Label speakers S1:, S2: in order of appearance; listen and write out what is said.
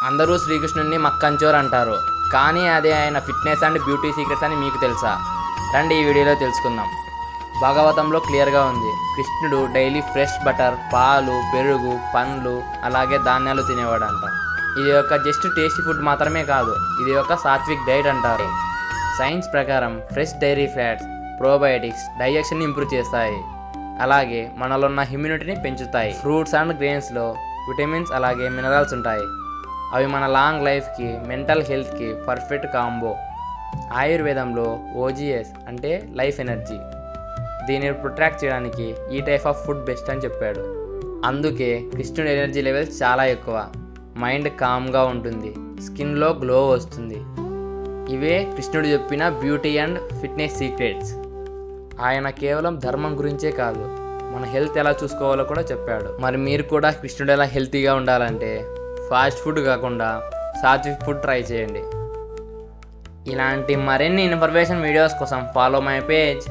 S1: అందరూ శ్రీకృష్ణుడిని మక్కంచోర్ అంటారు, కానీ అదే ఆయన ఫిట్నెస్ అండ్ బ్యూటీ సీక్రెట్స్ అని మీకు తెలుసా? రండి ఈ వీడియోలో తెలుసుకుందాం. భాగవతంలో క్లియర్గా ఉంది, కృష్ణుడు డైలీ ఫ్రెష్ బటర్, పాలు, పెరుగు, పండ్లు అలాగే ధాన్యాలు తినేవాడంట. ఇది ఒక జస్ట్ టేస్టీ ఫుడ్ మాత్రమే కాదు, ఇది ఒక సాత్విక్ డైట్ అంటారు. సైన్స్ ప్రకారం ఫ్రెష్ డైరీ ఫ్యాట్స్, ప్రోబయోటిక్స్ డైజెషన్ని ఇంప్రూవ్ చేస్తాయి, అలాగే మనలో ఉన్న ఇమ్యూనిటీని పెంచుతాయి. ఫ్రూట్స్ అండ్ గ్రెయిన్స్లో విటమిన్స్ అలాగే మినరల్స్ ఉంటాయి, అవి మన లాంగ్ లైఫ్కి, మెంటల్ హెల్త్కి పర్ఫెక్ట్ కాంబో. ఆయుర్వేదంలో ఓజీఎస్ అంటే లైఫ్ ఎనర్జీ, దీన్ని ప్రొట్రాక్ట్ చేయడానికి ఈ టైప్ ఆఫ్ ఫుడ్ బెస్ట్ అని చెప్పాడు. అందుకే కృష్ణుడి ఎనర్జీ లెవెల్స్ చాలా ఎక్కువ, మైండ్ కామ్గా ఉంటుంది, స్కిన్లో గ్లో వస్తుంది. ఇవే కృష్ణుడు చెప్పిన బ్యూటీ అండ్ ఫిట్నెస్ సీక్రెట్స్. ఆయన కేవలం ధర్మం గురించే కాదు, మన హెల్త్ ఎలా చూసుకోవాలో కూడా చెప్పాడు. మరి మీరు కూడా కృష్ణుడు ఎలా హెల్తీగా ఉండాలంటే ఫాస్ట్ ఫుడ్ కాకుండా సాత్విక్ ఫుడ్ ట్రై చేయండి. ఇలాంటి మరిన్ని ఇన్ఫర్మేషన్ వీడియోస్ కోసం ఫాలో మై పేజ్.